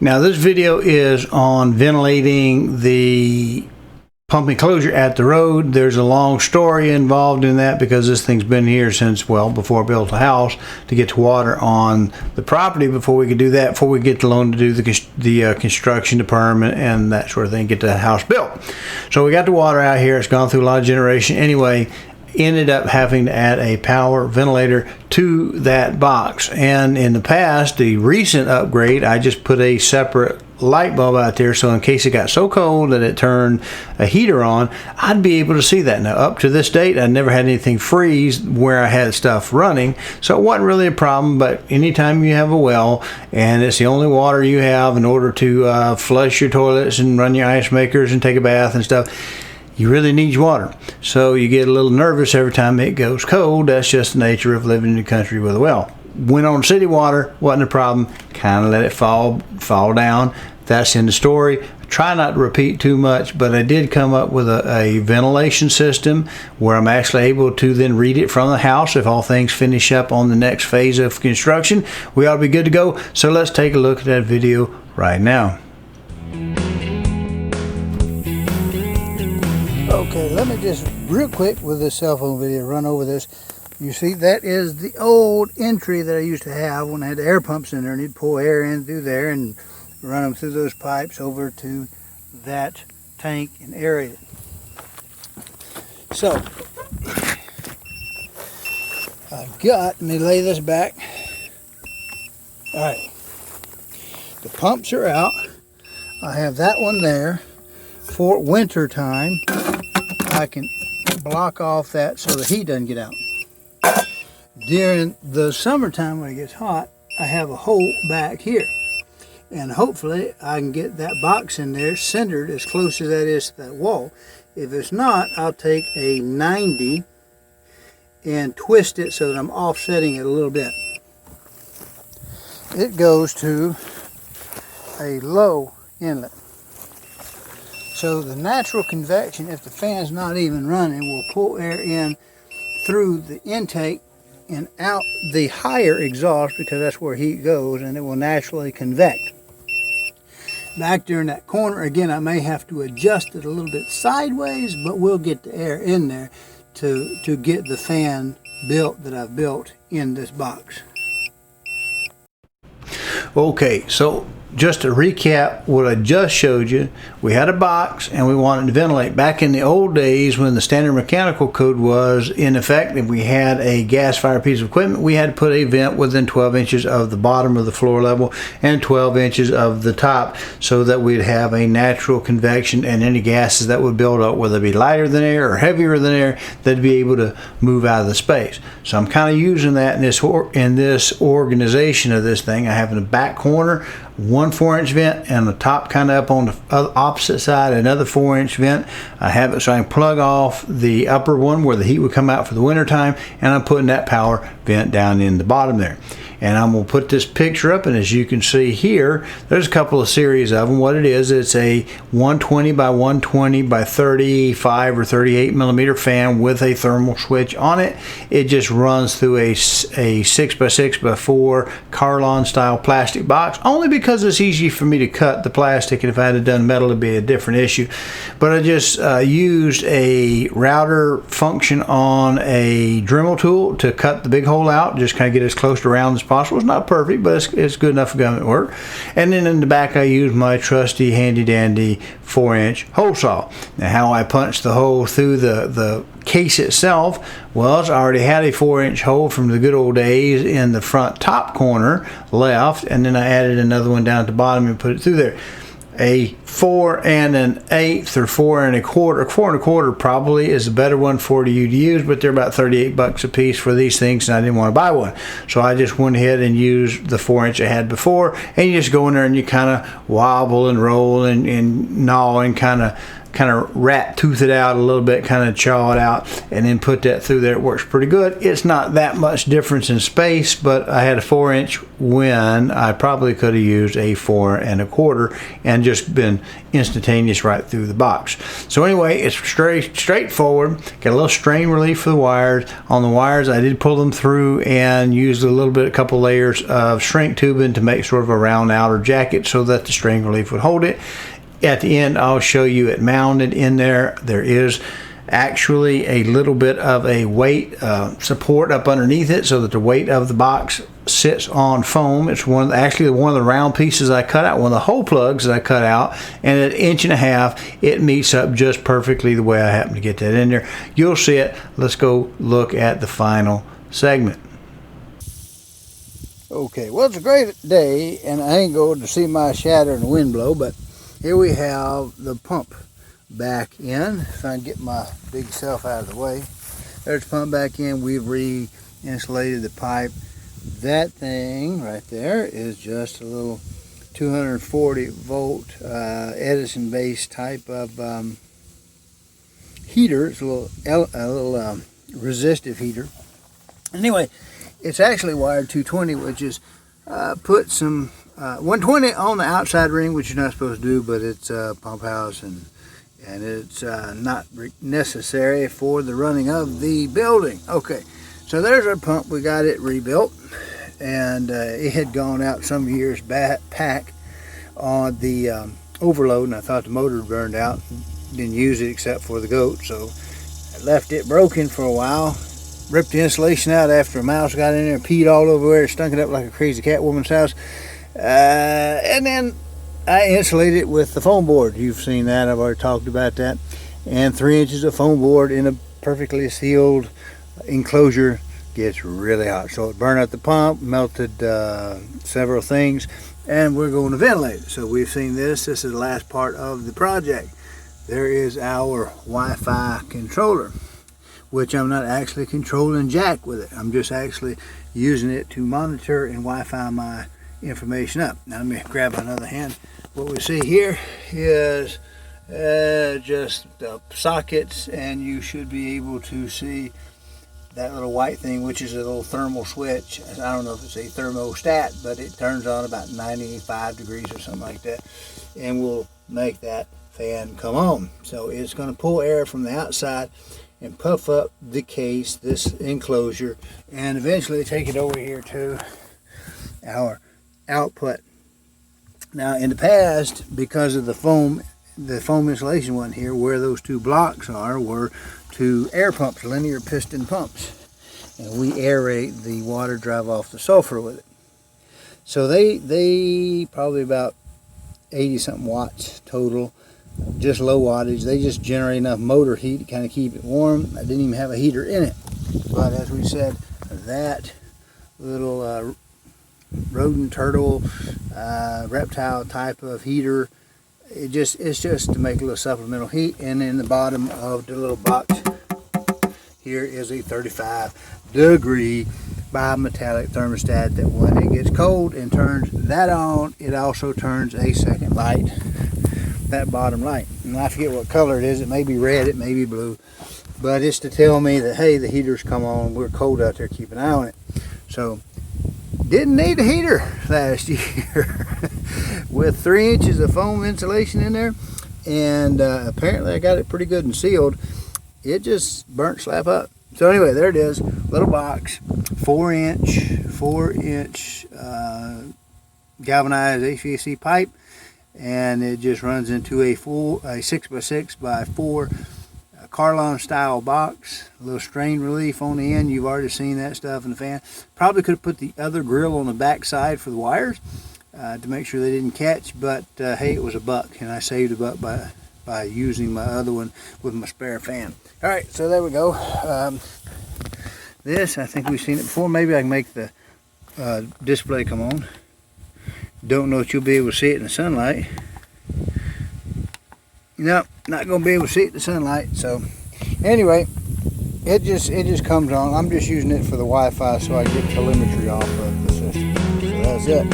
Now this video is on ventilating the pump enclosure at the road. There's a long story involved in that because this thing's been here since, well, before I built a house to get to water on the property. Before we could do that, before we get the loan to do the construction, the permit, and that sort of thing, get the house built. So we got the water out here. It's gone through a lot of generation. Anyway, ended up having to add a power ventilator to that box. And in the past, the recent upgrade, I just put a separate light bulb out there, so in case it got so cold that it turned a heater on, I'd be able to see that. Now up to this date, I never had anything freeze where I had stuff running, so it wasn't really a problem. But anytime you have a well and it's the only water you have in order to flush your toilets and run your ice makers and take a bath and stuff, you really need your water. So you get a little nervous every time it goes cold. That's just the nature of living in the country with a well. Went on city water, wasn't a problem. Kind of let it fall down. That's in the story. I try not to repeat too much, but I did come up with a ventilation system where I'm actually able to then read it from the house. If all things finish up on the next phase of construction, we ought to be good to go. So let's take a look at that video right now. Okay, let me just real quick with this cell phone video run over this. You see, that is the old entry that I used to have when I had the air pumps in there, and you'd pull air in through there and run them through those pipes over to that tank and aerate it. So let me lay this back. Alright, the pumps are out. I have that one there. For winter time, I can block off that so the heat doesn't get out. During the summertime when it gets hot, I have a hole back here, and hopefully I can get that box in there centered as close as that is to that wall. If it's not, I'll take a 90 and twist it so that I'm offsetting it a little bit. It goes to a low inlet. So the natural convection, if the fan's not even running, will pull air in through the intake and out the higher exhaust, because that's where heat goes, and it will naturally convect. Back there in that corner, again, I may have to adjust it a little bit sideways, but we'll get the air in there to get the fan built that I've built in this box. Okay, so just to recap what I just showed you, we had a box and we wanted to ventilate. Back in the old days when the standard mechanical code was in effect, if we had a gas-fired piece of equipment, we had to put a vent within 12 inches of the bottom of the floor level and 12 inches of the top, so that we'd have a natural convection, and any gases that would build up, whether it be lighter than air or heavier than air, they'd be able to move out of the space. So I'm kind of using that in this organization of this thing. I have in the back corner one 4-inch vent, and the top kind of up on the opposite side another 4-inch vent. I have it so I can plug off the upper one where the heat would come out for the winter time, and I'm putting that power vent down in the bottom there. And I'm going to put this picture up, and as you can see here, there's a couple of series of them. What it is, it's a 120 by 120 by 35 or 38 millimeter fan with a thermal switch on it. It just runs through a 6 by 6 by 4 Carlon style plastic box, only because it's easy for me to cut the plastic, and if I had done metal it'd be a different issue. But I just used a router function on a Dremel tool to cut the big hole out, just kind of get as close to round as possible. It's not perfect, but it's good enough for government work. And then in the back I use my trusty handy dandy 4-inch hole saw. Now how I punch the hole through the case itself, well, I already had a 4-inch hole from the good old days in the front top corner left, and then I added another one down at the bottom and put it through there. A 4 1/8 or 4 1/4. 4 1/4 probably is a better one for you to use, but they're about 38 bucks a piece for these things, and I didn't want to buy one. So I just went ahead and used the 4-inch I had before, and you just go in there and you kind of wobble and roll and gnaw and kind of kind of rat tooth it out a little bit, kind of chaw it out, and then put that through there. It works pretty good. It's not that much difference in space, but I had a 4-inch when I probably could have used a 4 1/4 and just been instantaneous right through the box. So anyway, it's straightforward. Got a little strain relief for the wires. On the wires, I did pull them through and used a couple layers of shrink tubing to make sort of a round outer jacket so that the strain relief would hold it. At the end, I'll show you it mounted in there. There is actually a little bit of a weight support up underneath it so that the weight of the box sits on foam. It's actually one of the round pieces I cut out, one of the hole plugs that I cut out, and at 1.5 inches it meets up just perfectly the way I happen to get that in there. You'll see it. Let's go look at the final segment. Okay, well, it's a great day, and I ain't going to see my shadow in the wind blow, but here we have the pump back in. If I can get my big self out of the way. There's the pump back in. We've re-insulated the pipe. That thing right there is just a little 240 volt Edison based type of heater. It's a little resistive heater. Anyway, it's actually wired 220, which is put some 120 on the outside ring, which you're not supposed to do, but it's a pump house, and it's not necessary for the running of the building. Okay, so there's our pump. We got it rebuilt, and it had gone out some years back on the overload, and I thought the motor burned out. Didn't use it except for the goat, so I left it broken for a while. Ripped the insulation out after a mouse got in there and peed all over it, stunk it up like a crazy cat woman's house. And then I insulated it with the foam board. You've seen that, I've already talked about that. And 3 inches of foam board in a perfectly sealed enclosure gets really hot. So it burned out the pump, melted several things, and we're going to ventilate it. So we've seen this. This is the last part of the project. There is our Wi-Fi controller, which I'm not actually controlling jack with it. I'm just actually using it to monitor and Wi-Fi my information up. Now let me grab another hand. What we see here is just the sockets, and you should be able to see that little white thing, which is a little thermal switch. I don't know if it's a thermostat, but it turns on about 95 degrees or something like that, and will make that fan come on. So it's going to pull air from the outside and puff up the case, this enclosure, and eventually take it over here to our output. Now in the past, because of the foam insulation wasn't here, where those two blocks are were two air pumps, linear piston pumps, and we aerate the water, drive off the sulfur with it. So they probably about 80 something watts total, just low wattage. They just generate enough motor heat to kind of keep it warm. I didn't even have a heater in it, but as we said, that little rodent, turtle, reptile type of heater, it's just to make a little supplemental heat. And in the bottom of the little box here is a 35-degree bimetallic thermostat that when it gets cold and turns that on, it also turns a second light, that bottom light. And I forget what color it is. It may be red, it may be blue, but it's to tell me that, hey, the heater's come on, we're cold out there, keep an eye on it. So didn't need a heater last year with 3 inches of foam insulation in there, and apparently I got it pretty good and sealed. It just burnt slap up. So anyway, there it is, little box, 4-inch galvanized HVAC pipe, and it just runs into a 6x6x4 Carlon style box. A little strain relief on the end. You've already seen that stuff in the fan. Probably could have put the other grill on the back side for the wires to make sure they didn't catch, but hey, it was $1, and I saved $1 by using my other one with my spare fan. All right, so there we go. This, I think we've seen it before. Maybe I can make the display come on. Don't know if you'll be able to see it in the sunlight. Nope, not going to be able to see it in the sunlight. So anyway, it just comes on. I'm just using it for the Wi-Fi so I get telemetry off of the system. So that's it.